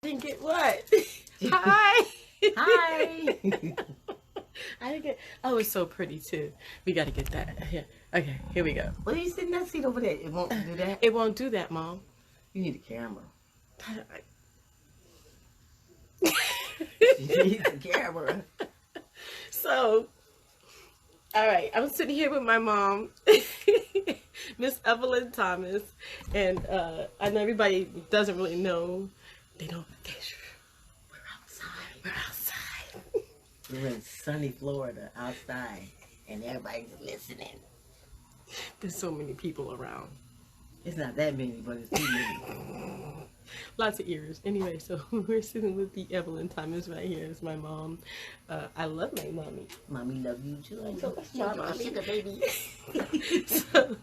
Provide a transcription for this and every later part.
thinking what? Hi. Hi. I didn't get. Oh, it's so pretty too. We gotta get that. Here. Okay, here we go. What are you sitting that seat over there? It won't do that? It won't do that, Mom. You need a camera. I- You need a camera. So, all right, I'm sitting here with my mom, Miss Evelyn Thomas, and I know everybody doesn't really know. They don't. We're outside. We're outside. We're in sunny Florida, outside, and everybody's listening. There's so many people around. It's not that many, but it's too many. Lots of ears. Anyway, so we're sitting with the Evelyn Thomas right here. It's my mom. I love my mommy. Mommy love you too. So much, mommy. Sugar baby. So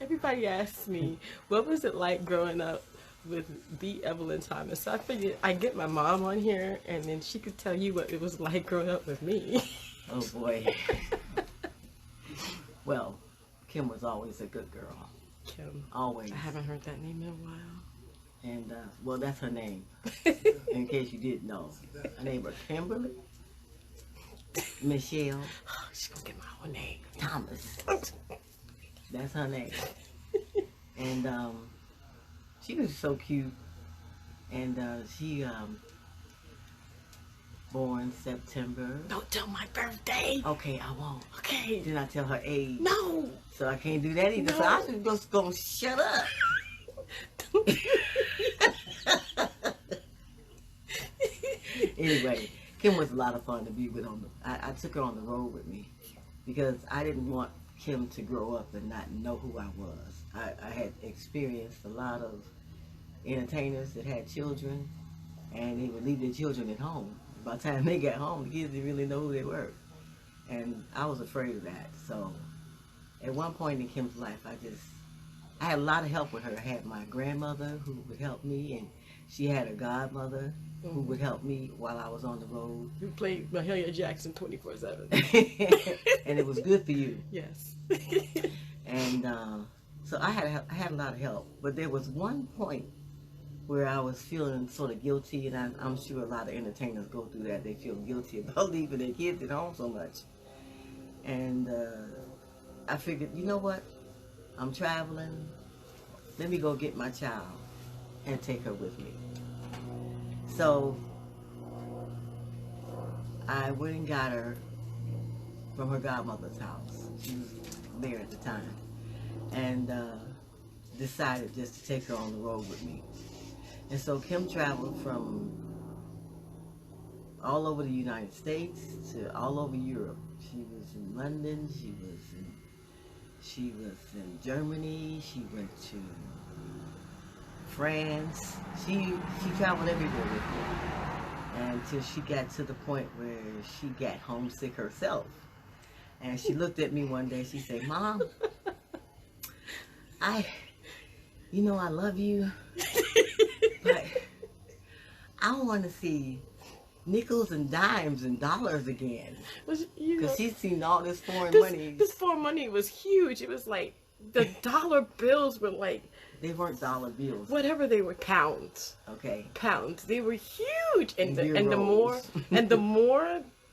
everybody asks me, what was it like growing up with the Evelyn Thomas? So I figured I'd get my mom on here, and then she could tell you what it was like growing up with me. Oh boy. Well, Kim was always a good girl. Kim. Always. I haven't heard that name in a while. And, well, that's her name. In case you didn't know. Her name was Kimberly Michelle She's gonna get my whole name. Thomas. That's her name. And she was so cute. And she born September. Don't tell my birthday. Okay, I won't. Okay. Then I tell her age. No. So I can't do that either. No. So I'm just gonna shut up. Anyway, Kim was a lot of fun to be with. I took her on the road with me because I didn't want Kim to grow up and not know who I was. I had experienced a lot of entertainers that had children, and they would leave their children at home. By the time they got home, the kids didn't really know who they were, and I was afraid of that. So at one point in Kim's life, I had a lot of help with her. I had my grandmother who would help me, and she had a godmother who would help me while I was on the road. You played Mahalia Jackson 24/7. And it was good for you. Yes. And so I had a lot of help. But there was one point where I was feeling sort of guilty, and I'm sure a lot of entertainers go through that. They feel guilty about leaving their kids at home so much. And I figured, you know what? I'm traveling. Let me go get my child and take her with me. So I went and got her from her godmother's house. She was there at the time. And decided just to take her on the road with me. And so Kim traveled from all over the United States to all over Europe. She was in London, she was in Germany, she went to France. She traveled everywhere with me until she got to the point where she got homesick herself. And she looked at me one day, she said, "Mom, I love you, but I want to see nickels and dimes and dollars again." Because she's seen all this foreign money. This foreign money was huge. It was like the dollar bills were like, they weren't dollar bills. whatever they were, pounds. Okay. Pounds. They were huge, and the more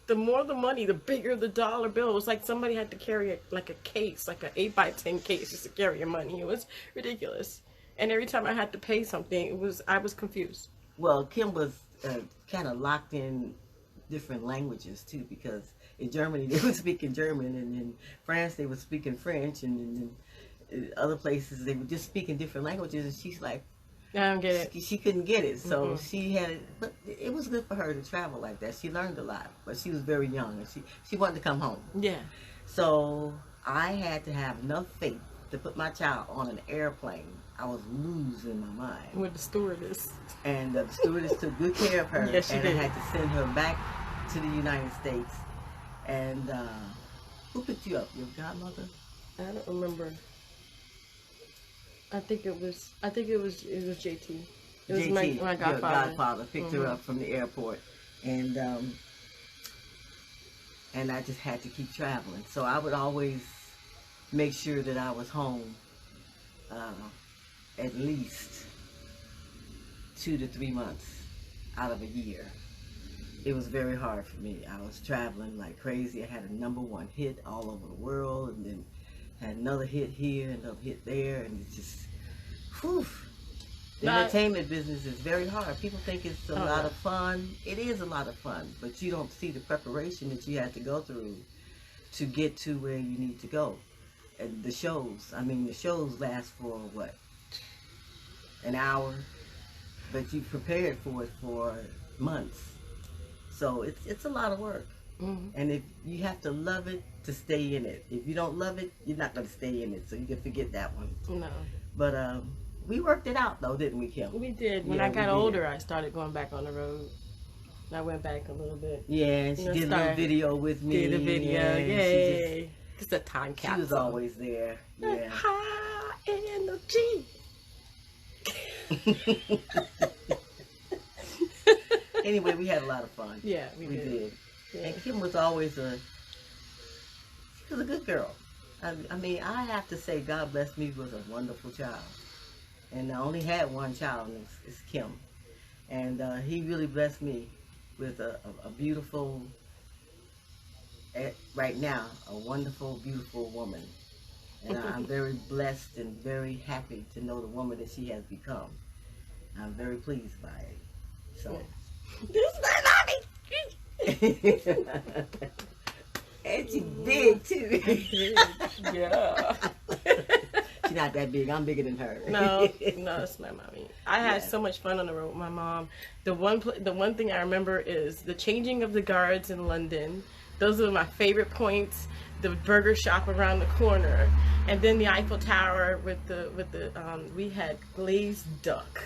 the money, the bigger the dollar bill. It was like somebody had to carry a case, like an 8x10 case, just to carry your money. It was ridiculous. And every time I had to pay something, I was confused. Well, Kim was kind of locked in different languages too, because in Germany they were speaking German, and in France they were speaking French, and in other places they were just speaking different languages. And she's like, I don't get it. She couldn't get it, so she had it. But it was good for her to travel like that. She learned a lot, but she was very young, and she wanted to come home. Yeah. So I had to have enough faith to put my child on an airplane. I was losing my mind. With the stewardess. And the stewardess took good care of her. Yes, she did. I had to send her back to the United States. And who picked you up? Your godmother? I don't remember. I think it was JT. It was JT, my godfather. Your godfather picked her up from the airport. And I just had to keep traveling. So I would always make sure that I was home at least 2 to 3 months out of a year. It was very hard for me. I was traveling like crazy. I had a #1 hit all over the world, and then had another hit here, another hit there, and it's just, whew. The entertainment business is very hard. People think it's a lot of fun. It is a lot of fun, but you don't see the preparation that you have to go through to get to where you need to go. And the shows, I mean, the shows last for what? An hour? But you prepared for it for months. So it's a lot of work. Mm-hmm. And if you have to love it to stay in it. If you don't love it, you're not going to stay in it. So you can forget that one. No. But we worked it out, though, didn't we, Kim? We did. When I got older, I started going back on the road. I went back a little bit. Yeah, and she did a little video with me. Did a video, yay. Just a time capsule. She was always there. Yeah. High energy. Anyway, we had a lot of fun. Yeah, we did. Yeah. And Kim was always she was a good girl. I mean, I have to say, God blessed me with a wonderful child. And I only had one child, and it's Kim. And he really blessed me with a beautiful, right now, a wonderful, beautiful woman. And I'm very blessed and very happy to know the woman that she has become. I'm very pleased by it. So. This is my mommy. And she's big too. Yeah. She's not that big. I'm bigger than her. No, it's my mommy. I had so much fun on the road with my mom. The one thing I remember is the changing of the guards in London. Those are my favorite points. The burger shop around the corner, and then the Eiffel Tower with the we had glazed duck.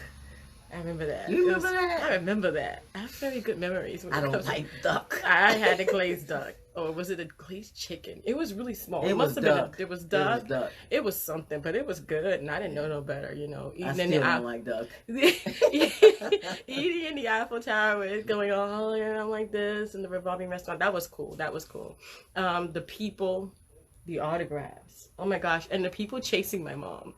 I remember that. You remember that? I remember that. I have very good memories. When I don't like duck. I had a glazed duck. Or was it a glazed chicken? It was really small. It must was have duck. been. It was duck. It was duck. It was something, but it was good, and I didn't know no better. You know, I still don't like duck. Eating in the Eiffel Tower with going all around like this, and the revolving restaurant. That was cool. That was cool. The people, the autographs. Oh my gosh, and the people chasing my mom.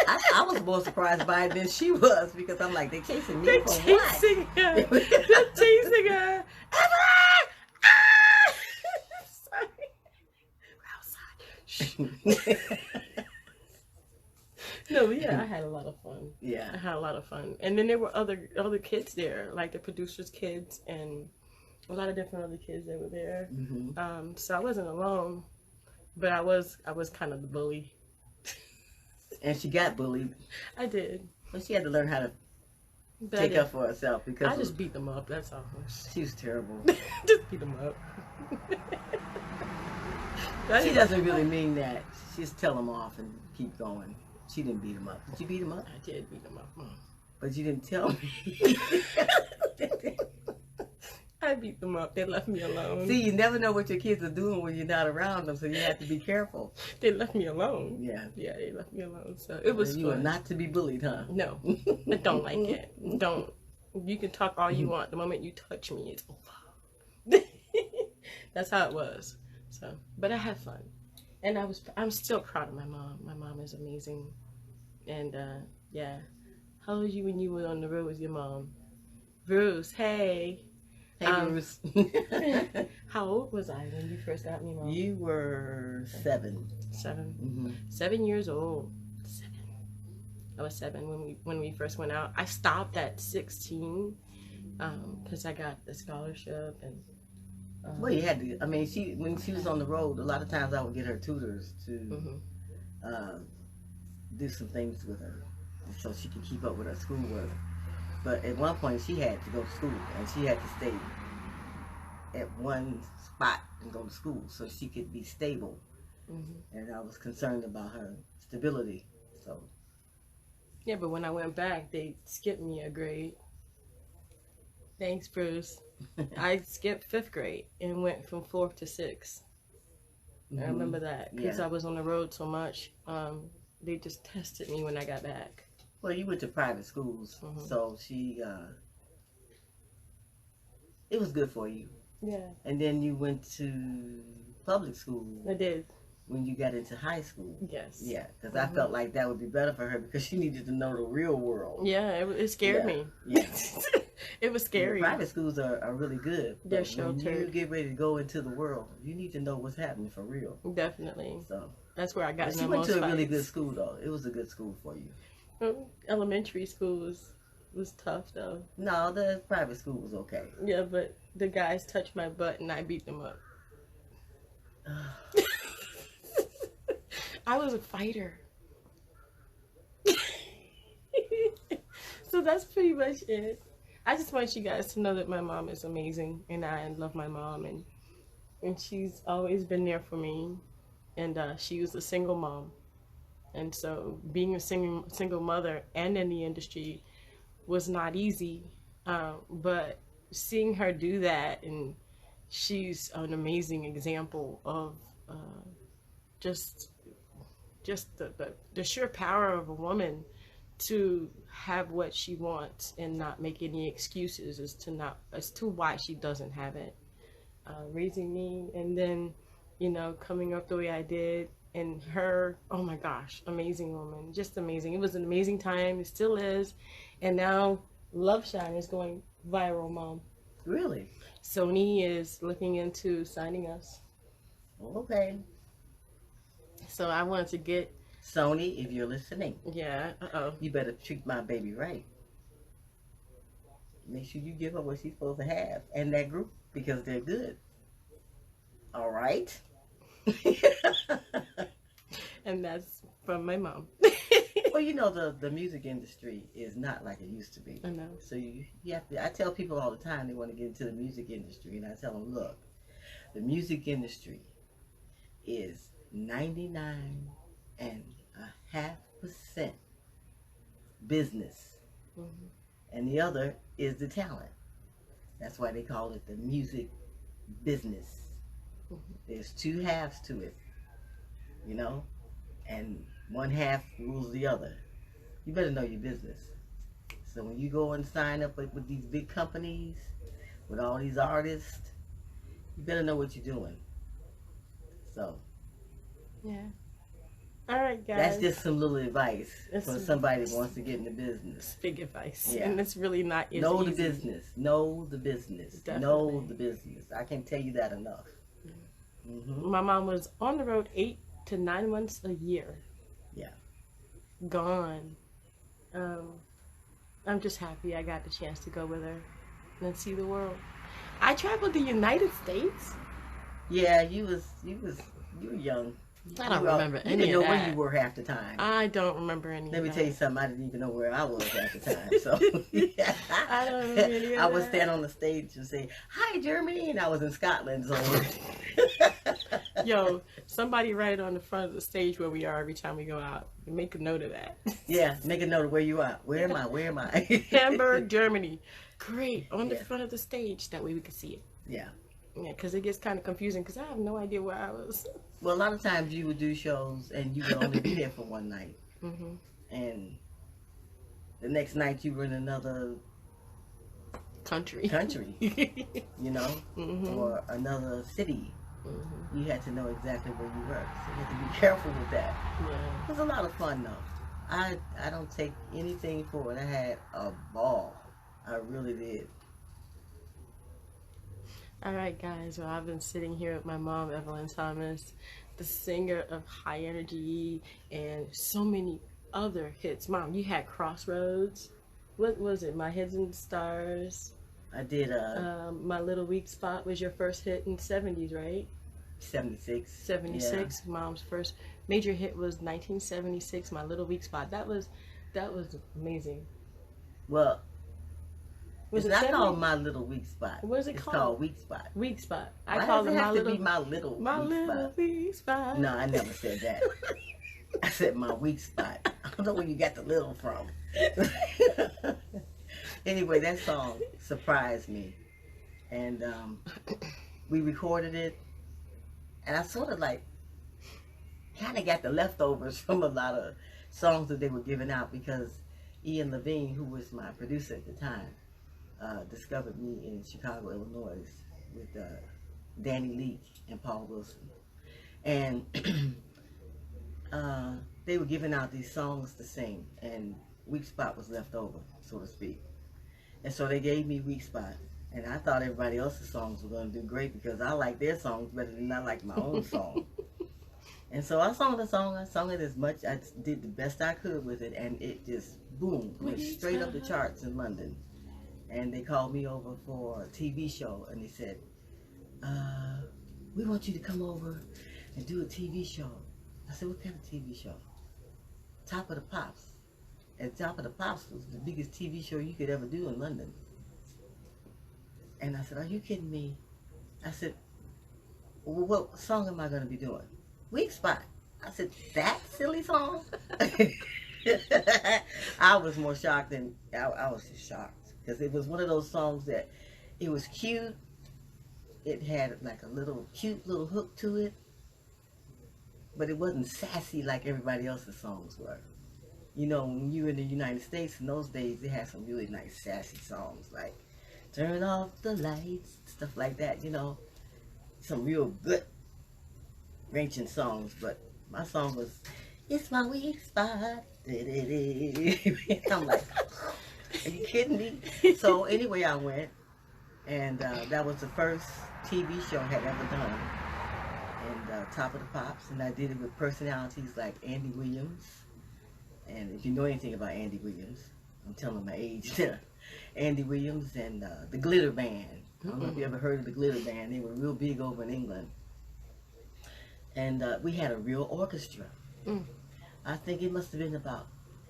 I was more surprised by it than she was, because I'm like, they chasing me They're for chasing what? her. They're chasing her. Evelyn! Sorry. We're outside. No, yeah, I had a lot of fun. Yeah. I had a lot of fun. And then there were other kids there, like the producers' kids and a lot of different other kids that were there. Mm-hmm. So I wasn't alone, but I was kind of the bully. And she got bullied. I did. But she had to learn how to take up for herself, because I just beat them up, that's all. she was terrible. Just beat them up. She doesn't really mean that. She just tell them off and keep going. She didn't beat them up. Did you beat them up? I did beat them up. But you didn't tell me. I beat them up. They left me alone. See, you never know what your kids are doing when you're not around them, so you have to be careful. They left me alone. Yeah. Yeah, they left me alone. So it was You fun. are not to be bullied, huh? No, I don't like it. Don't. You can talk all you want. The moment you touch me, it's over. That's how it was. So, but I had fun, and I'm still proud of my mom. My mom is amazing, and yeah. How old were you when you were on the road with your mom? Bruce, hey. Hey, Bruce. How old was I when you first got me, Mom? You were 7. 7. Mm-hmm. 7 years old. 7. I was 7 when we first went out. I stopped at 16 because I got the scholarship and. Well, you had to. I mean, when she was on the road, a lot of times I would get her tutors to do some things with her, so she could keep up with her schoolwork. But at one point, she had to go to school, and she had to stay at one spot and go to school so she could be stable. And I was concerned about her stability. So. Yeah, but when I went back, they skipped me a grade. Thanks, Bruce. I skipped 5th grade and went from 4th to 6th. I remember that because I was on the road so much. They just tested me when I got back. Well, you went to private schools, so it was good for you. Yeah. And then you went to public school. I did. When you got into high school. Yes. Yeah, because I felt like that would be better for her because she needed to know the real world. Yeah, it scared me. Yeah. It was You know, scary. private schools are really good, They're but when you sheltered. get ready to go into the world, you need to know what's happening for real. Definitely. So, That's where I got but in she the went most to a really good fights. school though. It was a good school for you. Elementary school was tough though. No, the private school was okay. Yeah, but the guys touched my butt and I beat them up. I was a fighter. So that's pretty much it. I just want you guys to know that my mom is amazing and I love my mom, and she's always been there for me. And she was a single mom. And so being a single mother and in the industry was not easy. But seeing her do that, and she's an amazing example of just the sheer power of a woman to have what she wants and not make any excuses as to why she doesn't have it. Raising me, and then coming up the way I did, and her, oh my gosh, amazing woman, just amazing. It was an amazing time, it still is. And now Love Shine is going viral, Mom. Really? Sony is looking into signing us. Okay. So I wanted to get, Sony, if you're listening, yeah, you better treat my baby right. Make sure you give her what she's supposed to have and that group, because they're good. All right. and that's from my mom. Well, you know, the music industry is not like it used to be. I know. So you have to. I tell people all the time they want to get into the music industry, and I tell them, look, the music industry is 99.5% business, Mm-hmm. and the other is the talent. That's why they call it the music business. Mm-hmm. There's two halves to it, you know, and one half rules the other. You better know your business. So when you go and sign up with these big companies, with all these artists, you better know what you're doing. So Yeah. All right, guys. that's just some little advice It's for somebody that wants to get into business. big advice. Yeah. And it's really not as Know easy. the business. Know the business. Definitely. Know the business. I can't tell you that enough. Mm-hmm. My mom was on the road 8 to 9 months a year. Yeah. Gone. I'm just happy I got the chance to go with her and see the world. I traveled the United States. Yeah, you were young. I don't You were- remember You any didn't of know where that. you were half the time. I don't remember any Let of me that. tell you something. I didn't even know where I was half the time. So yeah. I don't remember any of I would that. stand on the stage and say, "Hi, Germany," and I was in Scotland. So Yo, somebody write on the front of the stage where we are every time we go out. Make a note of that. yeah, make a note of where you are. Where am I? Where am I? Hamburg, Germany. Great. On the Yeah. front of the stage. That way we can see it. Yeah. Yeah, because it gets kind of confusing because I have no idea where I was. Well, a lot of times you would do shows and you would only be there for one night, Mm-hmm. and the next night you were in another Country. you know, Mm-hmm. or another city. Mm-hmm. You had to know exactly where you were, so you had to be careful with that. Yeah. It was a lot of fun though. I don't take anything for it. I had a ball. I really did. All right, guys. Well, I've been sitting here with my mom, Evelyn Thomas, the singer of High Energy and so many other hits. Mom, you had Crossroads. What was it? My Heads and Stars. I did My Little Weak Spot was your first hit in the 70s, right? 76. 76. Mom's first major hit was 1976. My Little Weak Spot. That was amazing. Well, Was it's it not 70? called My Little Weak Spot. What is it It's called? called Weak Spot. Weak Spot. Why I call does it it my have little to be My Little my Weak little Spot? weak spot. No, I never said that. I said my weak spot. I don't know where you got the little from. Anyway, that song surprised me. And we recorded it. And I sort of like kind of got the leftovers from a lot of songs that they were giving out, because Ian Levine, who was my producer at the time, discovered me in Chicago, Illinois with Danny Leake and Paul Wilson. And they were giving out these songs to sing, and Weak Spot was left over, so to speak. And so they gave me Weak Spot. And I thought everybody else's songs were going to do great because I like their songs better than I like my own song. And so I sung the song. I sung it as much. I did the best I could with it. And it just, boom, went straight up the charts in London. And they called me over for a TV show. And they said, we want you to come over and do a TV show. I said, what kind of TV show? Top of the Pops. And Top of the Pops was the biggest TV show you could ever do in London. And I said, are you kidding me? I said, well, what song am I going to be doing? Weak Spot. I said, that silly song? I was more shocked than, I was just shocked. Because it was one of those songs that, it was cute. It had like a little cute little hook to it. But it wasn't sassy like everybody else's songs were. You know, when you were in the United States in those days, they had some really nice sassy songs like Turn Off the Lights, stuff like that, you know. Some real good wrenching songs, but my song was It's My Weak Spot. I'm like, are you kidding me? So anyway, I went, and that was the first TV show I had ever done. And Top of the Pops, and I did it with personalities like Andy Williams. And if you know anything about Andy Williams, I'm telling my age there. Andy Williams and the Glitter Band. I don't know if you ever heard of the Glitter Band. They were real big over in England. And we had a real orchestra. I think it must have been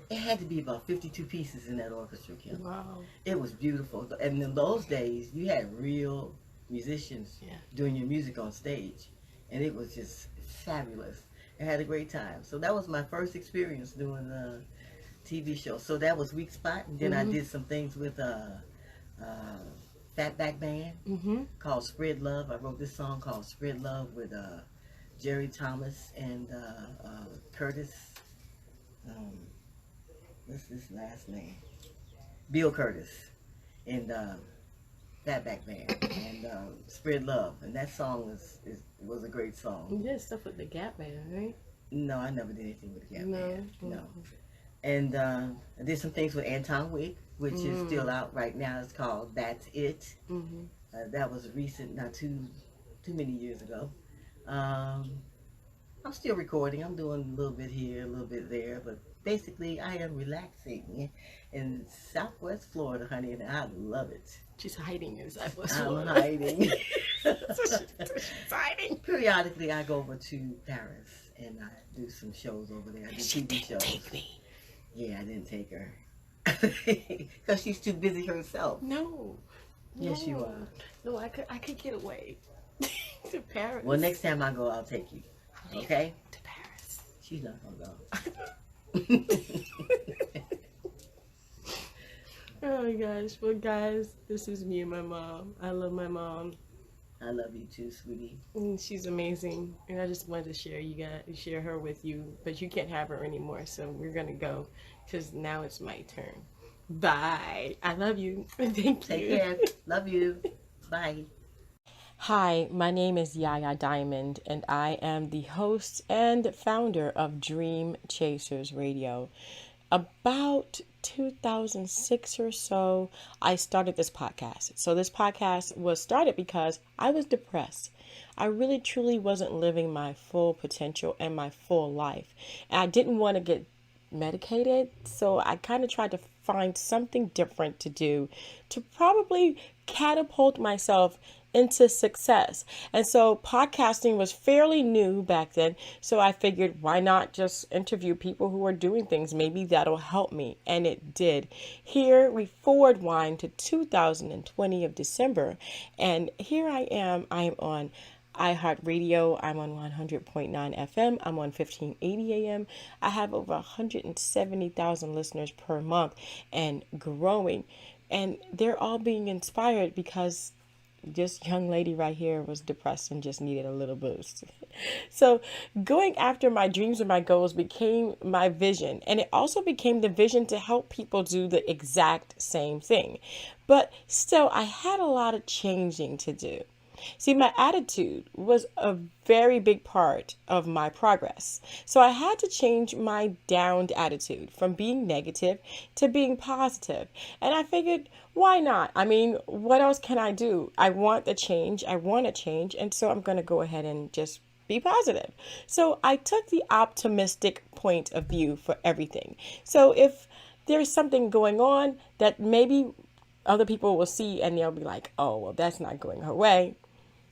it had to be about 52 pieces in that orchestra, Kim. Wow. It was beautiful. And in those days, you had real musicians doing your music on stage. And it was just fabulous. I had a great time. So that was my first experience doing a TV show. So that was Weak Spot. And then I did some things with Fatback Band called Spread Love. I wrote this song called Spread Love with Jerry Thomas and Curtis. What's his last name? Bill Curtis. And Fatback Band. And Spread Love. And that song was a great song. You did stuff with the Gap Band, right? No, I never did anything with the Gap Band. No. And I did some things with Anton Wick, which is still out right now. It's called That's It. That was recent, not too many years ago. I'm still recording. I'm doing a little bit here, a little bit there, but basically I am relaxing in Southwest Florida, honey, and I love it. She's hiding in Southwest Florida. I'm hiding. She's hiding. Periodically, I go over to Paris and I do some shows over there. I do She TV didn't shows. take me. Yeah, I didn't take her. Because she's too busy herself. No. Yes, you are. No, I could get away to Paris. Well, next time I go, I'll take you. Okay? To Paris. She's not going to go. Oh my gosh. Well, guys, this is me and my mom. I love my mom. I love you too, sweetie. And she's amazing. And I just wanted to share her with you. But you can't have her anymore. So we're going to go because now it's my turn. Bye. I love you. Thank you. Take care. Love you. Bye. Hi, my name is Yaya Diamond, and I am the host and founder of Dream Chasers Radio. About 2006 or so, I started this podcast. So this podcast was started because I was depressed. I really truly wasn't living my full potential and my full life. And I didn't want to get medicated, so I kind of tried to find something different to do to probably catapult myself into success. And so podcasting was fairly new back then, so I figured why not just interview people who are doing things, maybe that'll help me, and it did. Here we forward wind to 2020 of December, and here I am on iHeartRadio. I'm on 100.9 FM. I'm on 1580 AM. I have over 170,000 listeners per month and growing. And they're all being inspired because this young lady right here was depressed and just needed a little boost. So going after my dreams and my goals became my vision. And it also became the vision to help people do the exact same thing. But still, I had a lot of changing to do. See, my attitude was a very big part of my progress. So I had to change my downed attitude from being negative to being positive. And I figured, why not? I mean, what else can I do? I want the change. I want to change. And so I'm going to go ahead and just be positive. So I took the optimistic point of view for everything. So if there's something going on that maybe other people will see and they'll be like, oh, well, that's not going her way.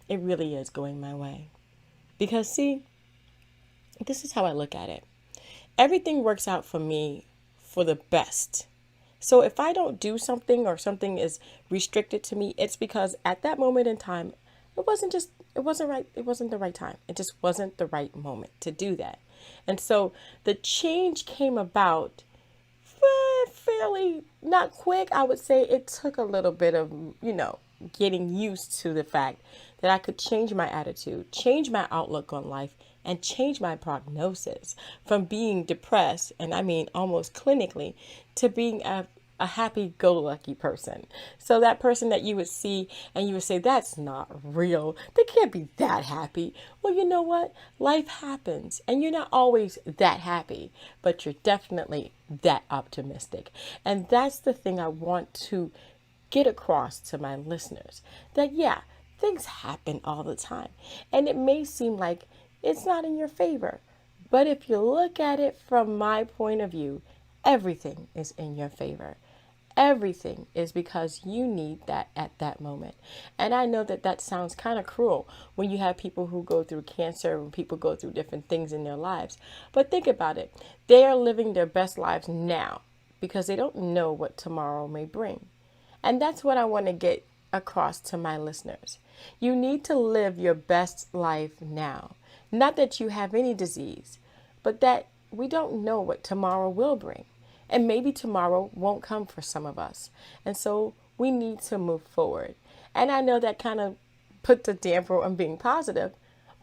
It really is going my way. Because, see, this is how I look at it. Everything works out for me for the best. So if I don't do something or something is restricted to me, it's because at that moment in time, it wasn't right. It wasn't the right time. It just wasn't the right moment to do that. And so the change came about fairly not quick. I would say it took a little bit of, getting used to the fact that I could change my attitude, change my outlook on life, and change my prognosis from being depressed, and I mean almost clinically, to being a happy-go-lucky person. So that person that you would see and you would say, that's not real. They can't be that happy. Well, you know what? Life happens and you're not always that happy, but you're definitely that optimistic. And that's the thing I want to get across to my listeners, that yeah, things happen all the time. And it may seem like it's not in your favor, but if you look at it from my point of view, everything is in your favor. Everything is because you need that at that moment. And I know that that sounds kind of cruel when you have people who go through cancer, when people go through different things in their lives. But think about it. They are living their best lives now because they don't know what tomorrow may bring. And that's what I want to get across to my listeners. You need to live your best life now. Not that you have any disease, but that we don't know what tomorrow will bring. And maybe tomorrow won't come for some of us. And so we need to move forward. And I know that kind of puts a damper on being positive,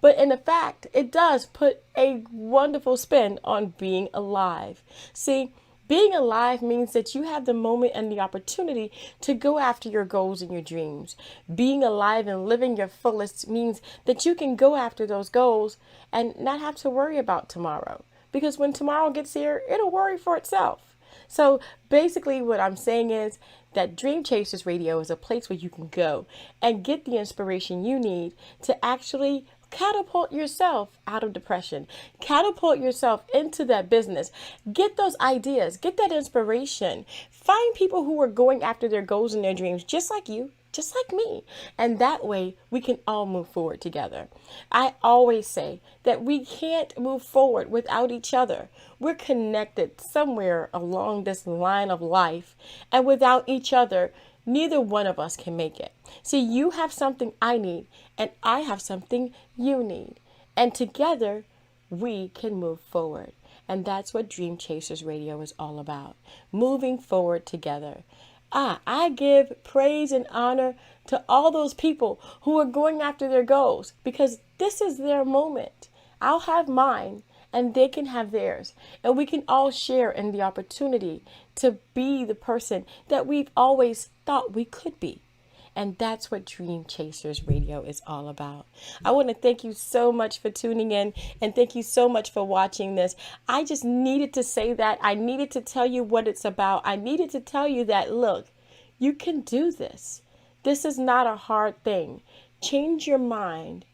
but in fact, it does put a wonderful spin on being alive. See, being alive means that you have the moment and the opportunity to go after your goals and your dreams. Being alive and living your fullest means that you can go after those goals and not have to worry about tomorrow. Because when tomorrow gets here, it'll worry for itself. So basically what I'm saying is that Dream Chasers Radio is a place where you can go and get the inspiration you need to actually catapult yourself out of depression, catapult yourself into that business, get those ideas, get that inspiration, find people who are going after their goals and their dreams just like you, just like me. And that way we can all move forward together. I always say that we can't move forward without each other. We're connected somewhere along this line of life, and without each other, neither one of us can make it. See, you have something I need, and I have something you need. And together, we can move forward. And that's what Dream Chasers Radio is all about. Moving forward together. I give praise and honor to all those people who are going after their goals, because this is their moment. I'll have mine and they can have theirs. And we can all share in the opportunity to be the person that we've always thought we could be. And that's what Dream Chasers Radio is all about. I want to thank you so much for tuning in, and thank you so much for watching this. I just needed to say that. I needed to tell you what it's about. I needed to tell you that, look, you can do this. This is not a hard thing. Change your mind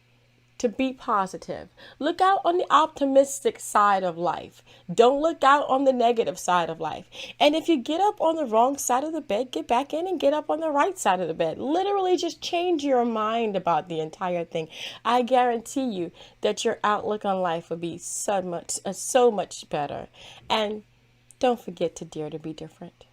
to be positive. Look out on the optimistic side of life. Don't look out on the negative side of life. And if you get up on the wrong side of the bed, get back in and get up on the right side of the bed. Literally just change your mind about the entire thing. I guarantee you that your outlook on life will be so much better. And don't forget to dare to be different.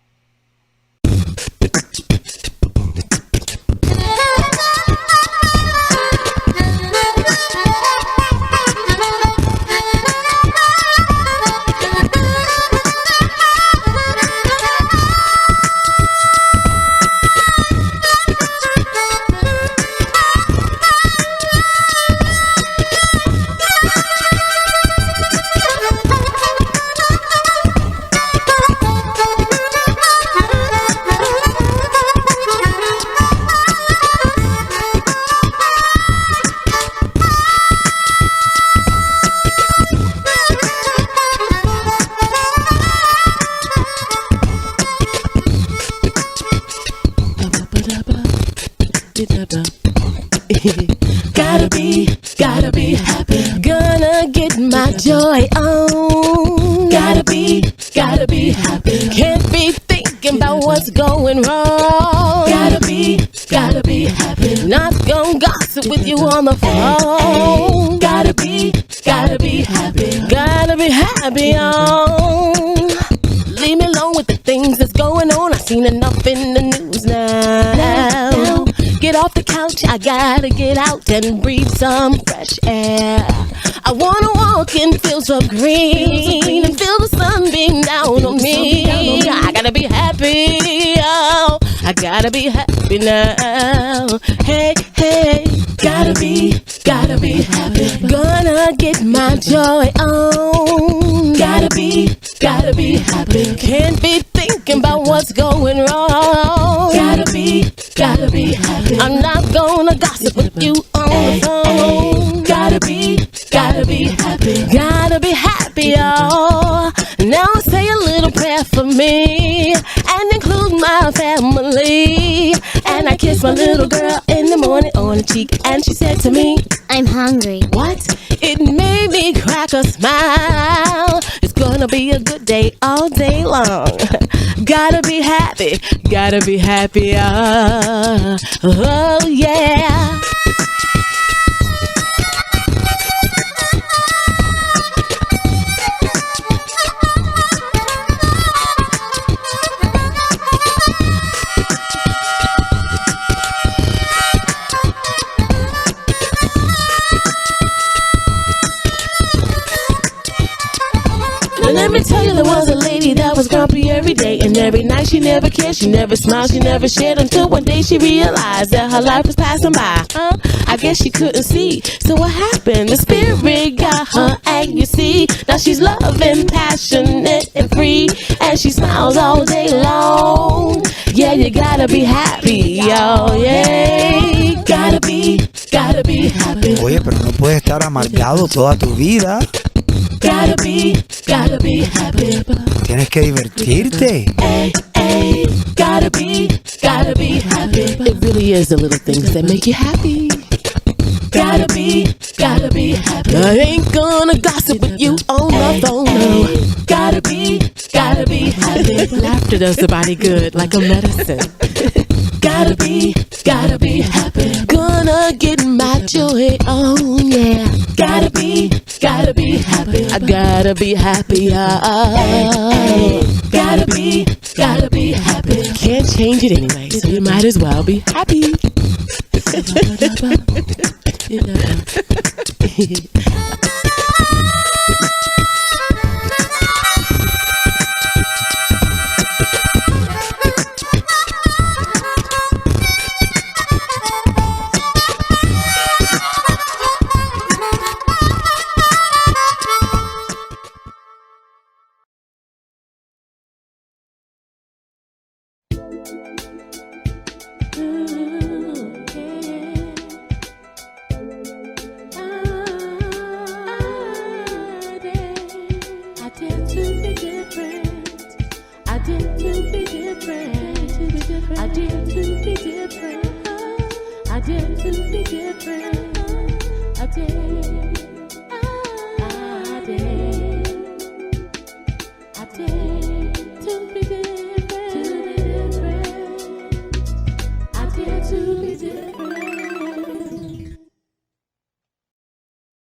Gotta be happy. Gonna get my joy on. Gotta be happy. Can't be thinking about what's going wrong. Gotta be happy. Not gonna gossip with you on the phone. Gotta be happy. Gotta be happy on. Leave me alone with the things that's going on. I've seen enough in the news now. Get off the couch, I gotta get out and breathe some fresh air. I wanna walk in fields of green and feel the sun beam down on me. I gotta be happy, oh, I gotta be happy now. Hey, hey, gotta be happy. Gonna get my joy on. Gotta be happy. Can't be thinking about what's going wrong. Gotta be happy. I'm not gonna gossip with you on the phone. Gotta be happy. Gotta be happy, oh. Now say a little prayer for me and include my family. And I kissed my little girl in the morning on the cheek, and she said to me, I'm hungry. What? It made me crack a smile. It's gonna be a good day all day long. Gotta be happy, oh yeah. Let me tell you, there was a lady that was grumpy every day and every night. She never cared, she never smiled, she never shared, until one day she realized that her life was passing by. I guess she couldn't see. So what happened? The spirit got her, and you see, now she's loving, passionate, and free, and she smiles all day long. Yeah, you gotta be happy, yo, yeah. Gotta be happy. Oye, pero no puedes estar amargado toda tu vida. Gotta be happy. Tienes que divertirte. Hey, hey, gotta be happy. It really is the little things that make you happy. Gotta be happy. I ain't gonna gossip with you on the phone, no. Gotta be happy. Laughter does the body good like a medicine. Gotta be happy. Gonna get my joy on, yeah. Gotta be happy. I gotta be happy, Gotta be happy. Can't change it anyway, so you might as well be happy. I dare to be different.